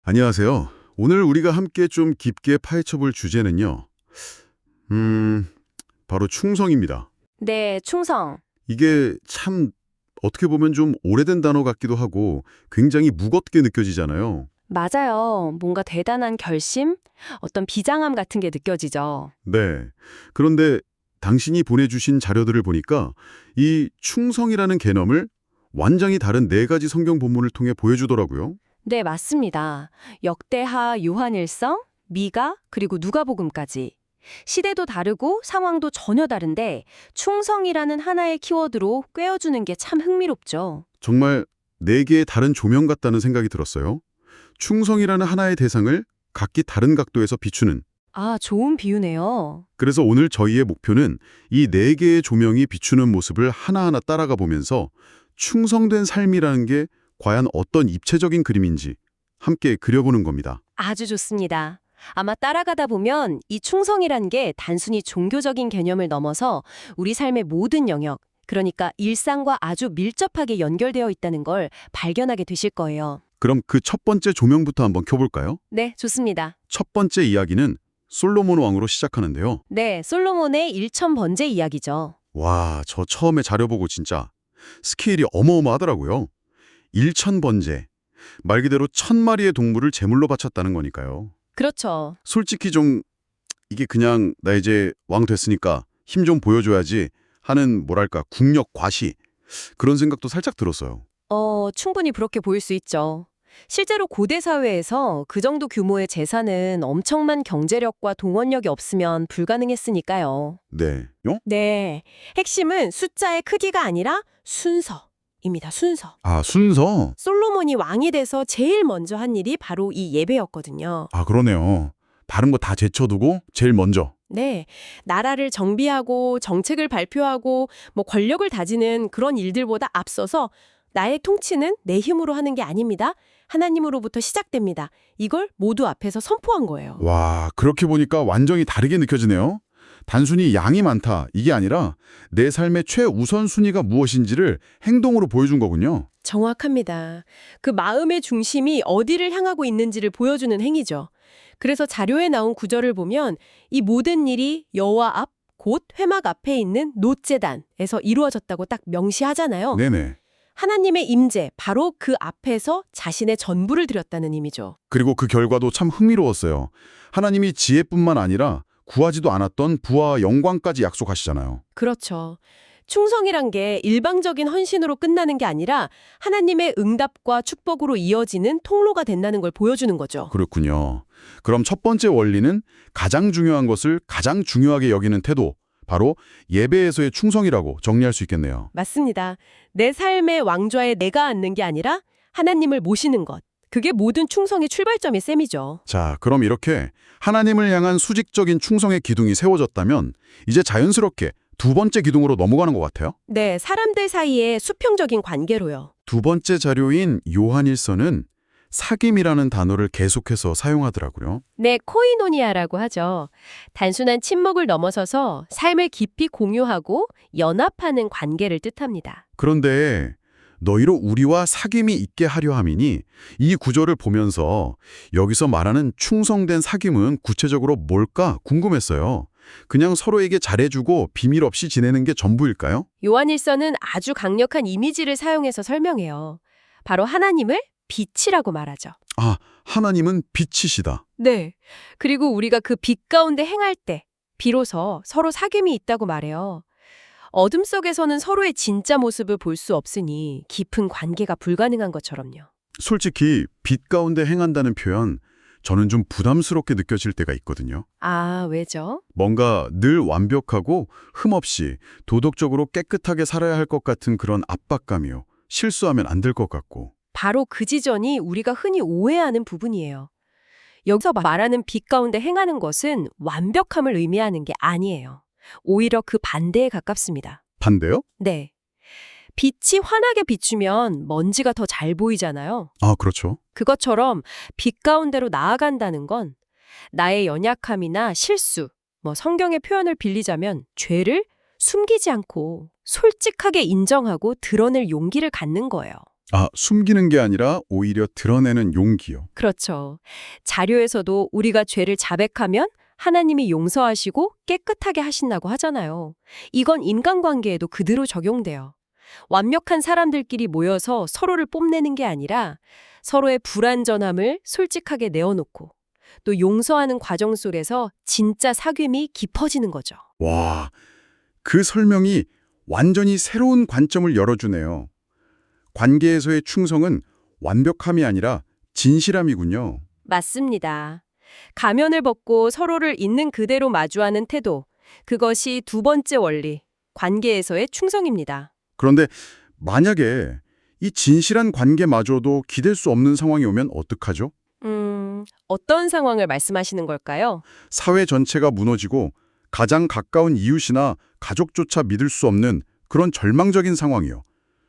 안녕하세요. 오늘 우리가 함께 좀 깊게 파헤쳐 볼 주제는요. 바로 충성입니다. 네, 충성. 이게 참 어떻게 보면 좀 오래된 단어 같기도 하고 굉장히 무겁게 느껴지잖아요. 맞아요. 뭔가 대단한 결심? 어떤 비장함 같은 게 느껴지죠. 네. 그런데 당신이 보내주신 자료들을 보니까 이 충성이라는 개념을 완전히 다른 네 가지 성경 본문을 통해 보여주더라고요. 네, 맞습니다. 역대하, 요한일서, 미가, 그리고 누가복음까지. 시대도 다르고 상황도 전혀 다른데 충성이라는 하나의 키워드로 꿰어주는 게 참 흥미롭죠. 정말 네 개의 다른 조명 같다는 생각이 들었어요. 충성이라는 하나의 대상을 각기 다른 각도에서 비추는. 아, 좋은 비유네요. 그래서 오늘 저희의 목표는 이 네 개의 조명이 비추는 모습을 하나하나 따라가 보면서 충성된 삶이라는 게 과연 어떤 입체적인 그림인지 함께 그려보는 겁니다. 아주 좋습니다. 아마 따라가다 보면 이 충성이란 게 단순히 종교적인 개념을 넘어서 우리 삶의 모든 영역, 그러니까 일상과 아주 밀접하게 연결되어 있다는 걸 발견하게 되실 거예요. 그럼 그 첫 번째 조명부터 한번 켜볼까요? 네, 좋습니다. 첫 번째 이야기는 솔로몬 왕으로 시작하는데요. 네, 솔로몬의 일천번제 이야기죠. 와, 저 처음에 자료 보고 진짜 스케일이 어마어마하더라고요. 1,000번제. 말 그대로 1,000마리의 동물을 제물로 바쳤다는 거니까요. 그렇죠. 솔직히 좀 이게 그냥 나 이제 왕 됐으니까 힘 좀 보여줘야지 하는 뭐랄까 국력 과시 그런 생각도 살짝 들었어요. 충분히 그렇게 보일 수 있죠. 실제로 고대 사회에서 그 정도 규모의 재산은 엄청난 경제력과 동원력이 없으면 불가능했으니까요. 네. 요? 네, 핵심은 숫자의 크기가 아니라 순서입니다. 순서. 아, 순서? 솔로몬이 왕이 돼서 제일 먼저 한 일이 바로 이 예배였거든요. 아, 그러네요. 다른 거 다 제쳐두고 제일 먼저. 네, 나라를 정비하고 정책을 발표하고 권력을 다지는 그런 일들보다 앞서서 나의 통치는 내 힘으로 하는 게 아닙니다. 하나님으로부터 시작됩니다. 이걸 모두 앞에서 선포한 거예요. 와, 그렇게 보니까 완전히 다르게 느껴지네요. 단순히 양이 많다 이게 아니라 내 삶의 최우선순위가 무엇인지를 행동으로 보여준 거군요. 정확합니다. 그 마음의 중심이 어디를 향하고 있는지를 보여주는 행위죠. 그래서 자료에 나온 구절을 보면 이 모든 일이 여호와 앞, 곧 회막 앞에 있는 놋제단에서 이루어졌다고 딱 명시하잖아요. 네네. 하나님의 임재, 바로 그 앞에서 자신의 전부를 드렸다는 의미죠. 그리고 그 결과도 참 흥미로웠어요. 하나님이 지혜뿐만 아니라 구하지도 않았던 부와 영광까지 약속하시잖아요. 그렇죠. 충성이란 게 일방적인 헌신으로 끝나는 게 아니라 하나님의 응답과 축복으로 이어지는 통로가 된다는 걸 보여주는 거죠. 그렇군요. 그럼 첫 번째 원리는 가장 중요한 것을 가장 중요하게 여기는 태도, 바로 예배에서의 충성이라고 정리할 수 있겠네요. 맞습니다. 내 삶의 왕좌에 내가 앉는 게 아니라 하나님을 모시는 것. 그게 모든 충성의 출발점이 셈이죠. 자, 그럼 이렇게 하나님을 향한 수직적인 충성의 기둥이 세워졌다면 이제 자연스럽게 두 번째 기둥으로 넘어가는 것 같아요. 네, 사람들 사이의 수평적인 관계로요. 두 번째 자료인 요한일서는 사귐이라는 단어를 계속해서 사용하더라고요. 네, 코이노니아라고 하죠. 단순한 친목을 넘어서서 삶을 깊이 공유하고 연합하는 관계를 뜻합니다. 그런데 너희로 우리와 사귐이 있게 하려 함이니 이 구절을 보면서 여기서 말하는 충성된 사귐은 구체적으로 뭘까 궁금했어요. 그냥 서로에게 잘해주고 비밀 없이 지내는 게 전부일까요? 요한일서는 아주 강력한 이미지를 사용해서 설명해요. 바로 하나님을 빛이라고 말하죠. 아, 하나님은 빛이시다. 네. 그리고 우리가 그 빛 가운데 행할 때 비로소 서로 사귐이 있다고 말해요. 어둠 속에서는 서로의 진짜 모습을 볼 수 없으니 깊은 관계가 불가능한 것처럼요. 솔직히 빛 가운데 행한다는 표현 저는 좀 부담스럽게 느껴질 때가 있거든요. 아, 왜죠? 뭔가 늘 완벽하고 흠없이 도덕적으로 깨끗하게 살아야 할 것 같은 그런 압박감이요. 실수하면 안 될 것 같고. 바로 그 지점이 우리가 흔히 오해하는 부분이에요. 여기서 말하는 빛 가운데 행하는 것은 완벽함을 의미하는 게 아니에요. 오히려 그 반대에 가깝습니다. 반대요? 네. 빛이 환하게 비추면 먼지가 더 잘 보이잖아요. 아, 그렇죠. 그것처럼 빛 가운데로 나아간다는 건 나의 연약함이나 실수, 성경의 표현을 빌리자면 죄를 숨기지 않고 솔직하게 인정하고 드러낼 용기를 갖는 거예요. 아, 숨기는 게 아니라 오히려 드러내는 용기요. 그렇죠. 자료에서도 우리가 죄를 자백하면 하나님이 용서하시고 깨끗하게 하신다고 하잖아요. 이건 인간관계에도 그대로 적용돼요. 완벽한 사람들끼리 모여서 서로를 뽐내는 게 아니라 서로의 불완전함을 솔직하게 내어놓고 또 용서하는 과정 속에서 진짜 사귐이 깊어지는 거죠. 와, 그 설명이 완전히 새로운 관점을 열어주네요. 관계에서의 충성은 완벽함이 아니라 진실함이군요. 맞습니다. 가면을 벗고 서로를 있는 그대로 마주하는 태도, 그것이 두 번째 원리, 관계에서의 충성입니다. 그런데 만약에 이 진실한 관계마저도 기댈 수 없는 상황이 오면 어떡하죠? 어떤 상황을 말씀하시는 걸까요? 사회 전체가 무너지고 가장 가까운 이웃이나 가족조차 믿을 수 없는 그런 절망적인 상황이요.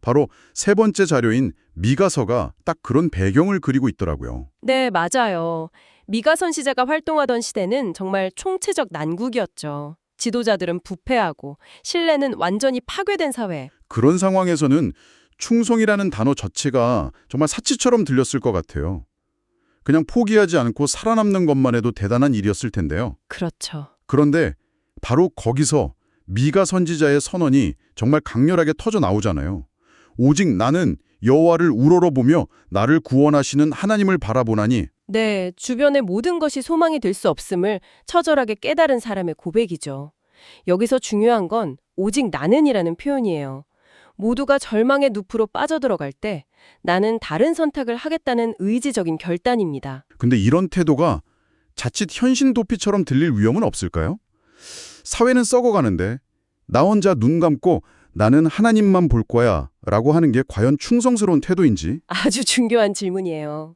바로 세 번째 자료인 미가서가 딱 그런 배경을 그리고 있더라고요. 네, 맞아요. 미가 선지자가 활동하던 시대는 정말 총체적 난국이었죠. 지도자들은 부패하고 신뢰는 완전히 파괴된 사회. 그런 상황에서는 충성이라는 단어 자체가 정말 사치처럼 들렸을 것 같아요. 그냥 포기하지 않고 살아남는 것만 해도 대단한 일이었을 텐데요. 그렇죠. 그런데 바로 거기서 미가 선지자의 선언이 정말 강렬하게 터져 나오잖아요. 오직 나는 여호와를 우러러보며 나를 구원하시는 하나님을 바라보나니. 네, 주변의 모든 것이 소망이 될 수 없음을 처절하게 깨달은 사람의 고백이죠. 여기서 중요한 건 오직 나는이라는 표현이에요. 모두가 절망의 늪으로 빠져들어갈 때 나는 다른 선택을 하겠다는 의지적인 결단입니다. 근데 이런 태도가 자칫 현신 도피처럼 들릴 위험은 없을까요? 사회는 썩어가는데 나 혼자 눈 감고 나는 하나님만 볼 거야 라고 하는 게 과연 충성스러운 태도인지. 아주 중요한 질문이에요.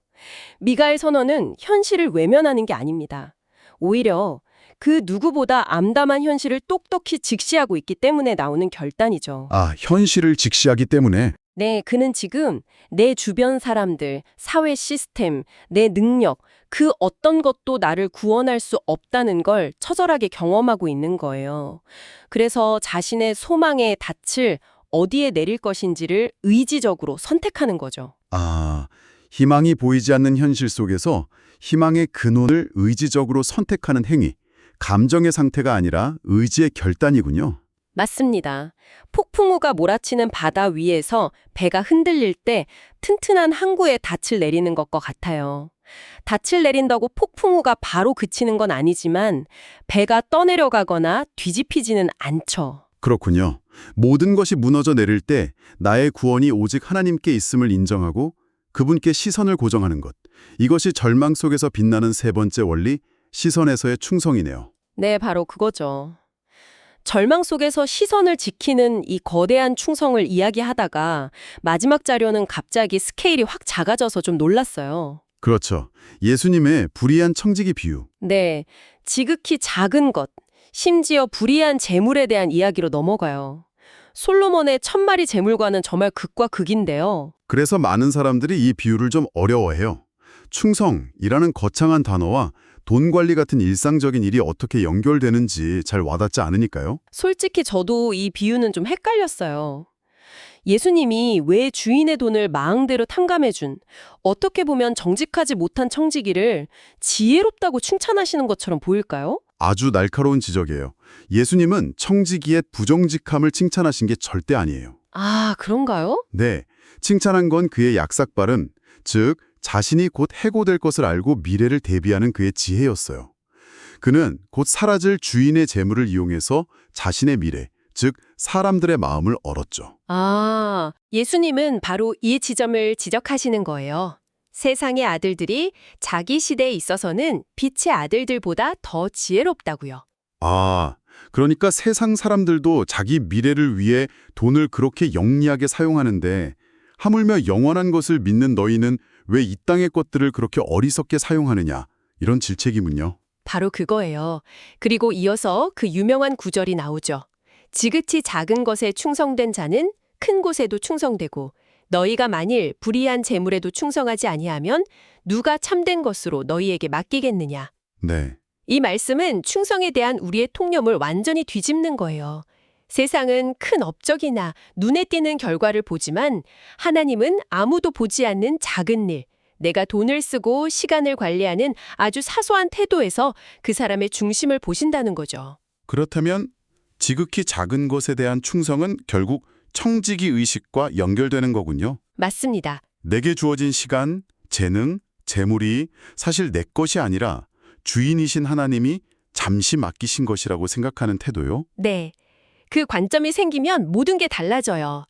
미가의 선언은 현실을 외면하는 게 아닙니다. 오히려 그 누구보다 암담한 현실을 똑똑히 직시하고 있기 때문에 나오는 결단이죠. 아, 현실을 직시하기 때문에. 네, 그는 지금 내 주변 사람들, 사회 시스템, 내 능력, 그 어떤 것도 나를 구원할 수 없다는 걸 처절하게 경험하고 있는 거예요. 그래서 자신의 소망의 닻을 어디에 내릴 것인지를 의지적으로 선택하는 거죠. 아, 희망이 보이지 않는 현실 속에서 희망의 근원을 의지적으로 선택하는 행위. 감정의 상태가 아니라 의지의 결단이군요. 맞습니다. 폭풍우가 몰아치는 바다 위에서 배가 흔들릴 때 튼튼한 항구에 닻을 내리는 것과 같아요. 닻을 내린다고 폭풍우가 바로 그치는 건 아니지만 배가 떠내려가거나 뒤집히지는 않죠. 그렇군요. 모든 것이 무너져 내릴 때 나의 구원이 오직 하나님께 있음을 인정하고 그분께 시선을 고정하는 것. 이것이 절망 속에서 빛나는 세 번째 원리, 시선에서의 충성이네요. 네, 바로 그거죠. 절망 속에서 시선을 지키는 이 거대한 충성을 이야기하다가 마지막 자료는 갑자기 스케일이 확 작아져서 좀 놀랐어요. 그렇죠. 예수님의 불의한 청지기 비유. 네, 지극히 작은 것, 심지어 불이한 재물에 대한 이야기로 넘어가요. 솔로몬의 1000마리 재물과는 정말 극과 극인데요. 그래서 많은 사람들이 이 비유를 좀 어려워해요. 충성이라는 거창한 단어와 돈 관리 같은 일상적인 일이 어떻게 연결되는지 잘 와닿지 않으니까요. 솔직히 저도 이 비유는 좀 헷갈렸어요. 예수님이 왜 주인의 돈을 마음대로 탕감해준, 어떻게 보면 정직하지 못한 청지기를 지혜롭다고 칭찬하시는 것처럼 보일까요? 아주 날카로운 지적이에요. 예수님은 청지기의 부정직함을 칭찬하신 게 절대 아니에요. 아, 그런가요? 네, 칭찬한 건 그의 약삭발음, 즉 자신이 곧 해고될 것을 알고 미래를 대비하는 그의 지혜였어요. 그는 곧 사라질 주인의 재물을 이용해서 자신의 미래, 즉 사람들의 마음을 얻었죠. 아, 예수님은 바로 이 지점을 지적하시는 거예요. 세상의 아들들이 자기 시대에 있어서는 빛의 아들들보다 더 지혜롭다고요. 아, 그러니까 세상 사람들도 자기 미래를 위해 돈을 그렇게 영리하게 사용하는데 하물며 영원한 것을 믿는 너희는 왜 이 땅의 것들을 그렇게 어리석게 사용하느냐, 이런 질책이군요. 바로 그거예요. 그리고 이어서 그 유명한 구절이 나오죠. 지극히 작은 것에 충성된 자는 큰 곳에도 충성되고 너희가 만일 불의한 재물에도 충성하지 아니하면 누가 참된 것으로 너희에게 맡기겠느냐. 네. 이 말씀은 충성에 대한 우리의 통념을 완전히 뒤집는 거예요. 세상은 큰 업적이나 눈에 띄는 결과를 보지만 하나님은 아무도 보지 않는 작은 일, 내가 돈을 쓰고 시간을 관리하는 아주 사소한 태도에서 그 사람의 중심을 보신다는 거죠. 그렇다면 지극히 작은 것에 대한 충성은 결국 청지기 의식과 연결되는 거군요. 맞습니다. 내게 주어진 시간, 재능, 재물이 사실 내 것이 아니라 주인이신 하나님이 잠시 맡기신 것이라고 생각하는 태도요. 네. 그 관점이 생기면 모든 게 달라져요.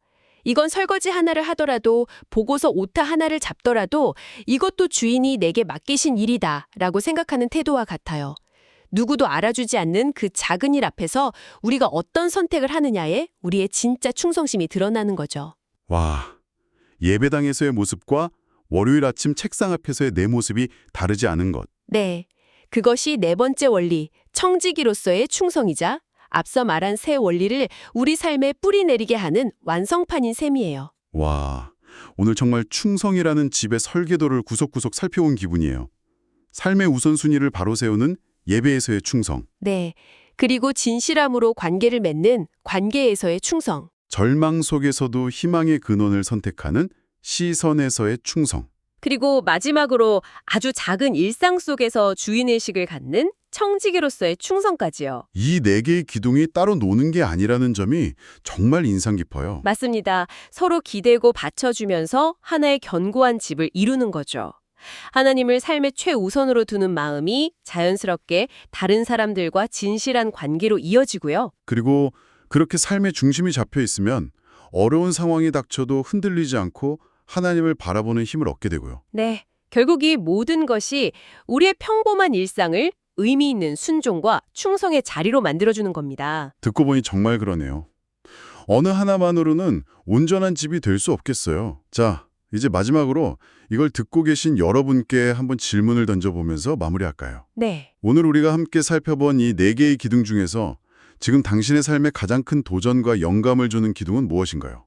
이건 설거지 하나를 하더라도 보고서 오타 하나를 잡더라도 이것도 주인이 내게 맡기신 일이다 라고 생각하는 태도와 같아요. 누구도 알아주지 않는 그 작은 일 앞에서 우리가 어떤 선택을 하느냐에 우리의 진짜 충성심이 드러나는 거죠. 와, 예배당에서의 모습과 월요일 아침 책상 앞에서의 내 모습이 다르지 않은 것. 네. 그것이 네 번째 원리, 청지기로서의 충성이자 앞서 말한 세 원리를 우리 삶에 뿌리 내리게 하는 완성판인 셈이에요. 와, 오늘 정말 충성이라는 집의 설계도를 구석구석 살펴온 기분이에요. 삶의 우선순위를 바로 세우는 예배에서의 충성, 네. 그리고 진실함으로 관계를 맺는 관계에서의 충성. 절망 속에서도 희망의 근원을 선택하는 시선에서의 충성. 그리고 마지막으로 아주 작은 일상 속에서 주인의식을 갖는 청지기로서의 충성까지요. 이 네 개의 기둥이 따로 노는 게 아니라는 점이 정말 인상 깊어요. 맞습니다. 서로 기대고 받쳐주면서 하나의 견고한 집을 이루는 거죠. 하나님을 삶의 최우선으로 두는 마음이 자연스럽게 다른 사람들과 진실한 관계로 이어지고요. 그리고 그렇게 삶의 중심이 잡혀 있으면 어려운 상황이 닥쳐도 흔들리지 않고 하나님을 바라보는 힘을 얻게 되고요. 네. 결국 이 모든 것이 우리의 평범한 일상을 의미 있는 순종과 충성의 자리로 만들어주는 겁니다. 듣고 보니 정말 그러네요. 어느 하나만으로는 온전한 집이 될 수 없겠어요. 자, 이제 마지막으로 이걸 듣고 계신 여러분께 한번 질문을 던져보면서 마무리할까요? 네. 오늘 우리가 함께 살펴본 이 네 개의 기둥 중에서 지금 당신의 삶에 가장 큰 도전과 영감을 주는 기둥은 무엇인가요?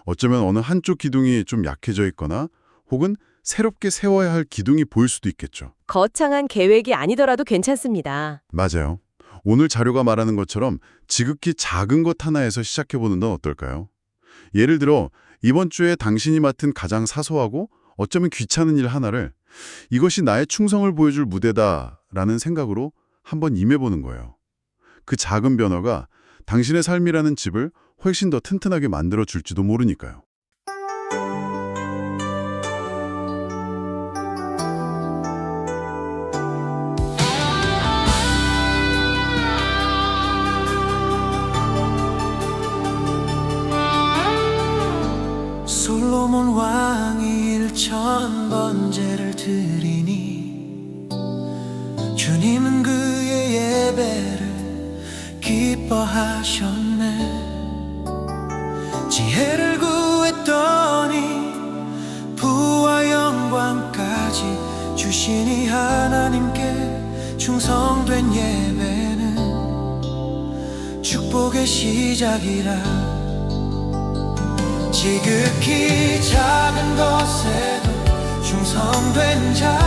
어쩌면 어느 한쪽 기둥이 좀 약해져 있거나 혹은 새롭게 세워야 할 기둥이 보일 수도 있겠죠. 거창한 계획이 아니더라도 괜찮습니다. 맞아요. 오늘 자료가 말하는 것처럼 지극히 작은 것 하나에서 시작해보는 건 어떨까요? 예를 들어 이번 주에 당신이 맡은 가장 사소하고 어쩌면 귀찮은 일 하나를 이것이 나의 충성을 보여줄 무대다라는 생각으로 한번 임해보는 거예요. 그 작은 변화가 당신의 삶이라는 집을 훨씬 더 튼튼하게 만들어줄지도 모르니까요. 솔로몬 왕이 1000번제를 드리니 주님은 그의 예배를 기뻐하셨네. 지혜를 구했더니 부와 영광까지 주시니 하나님께 충성된 예배는 축복의 시작이라. 지극히 작은 것에도 충성된 자,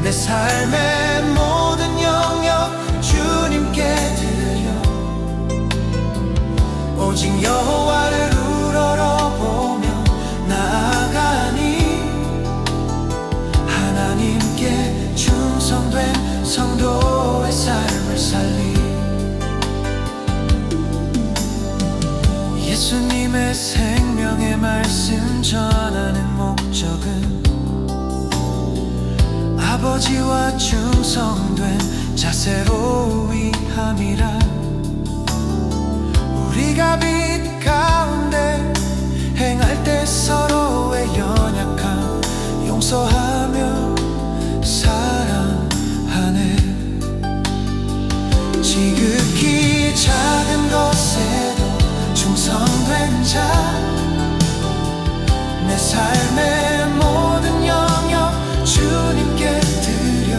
내 삶의 모든 영역 주님께 드려 오직 여호와를 우러러보며 나아가니 하나님께 충성된 성도의 삶을 살리. 예수님의 생명의 말씀 전하는 목적은 아버지와 충성된 자세로 위함이라. 우리가 빛 가운데 행할 때 서로의 연약함 용서하며 사랑하네. 지극히 작은 것에도 충성된 자, 내 삶의 모든 영역 주님께 드려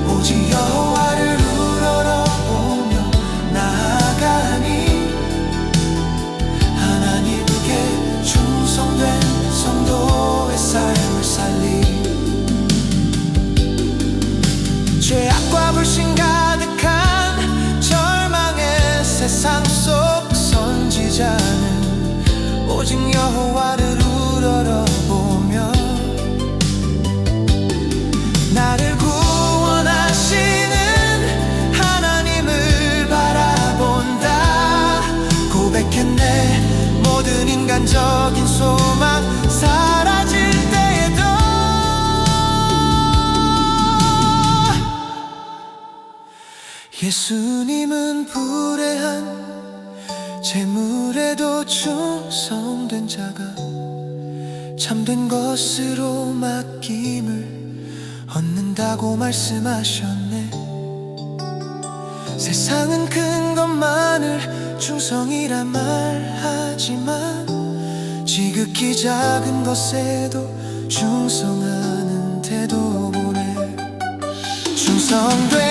오직 여호와를 우러러보며 나아가니 하나님께 충성된 성도의 예수님은 불의한 재물에도 충성된 자가 참된 것으로 맡김을 얻는다고 말씀하셨네. 세상은 큰 것만을 충성이라 말하지만 지극히 작은 것에도 충성하는 태도 보네. 충성된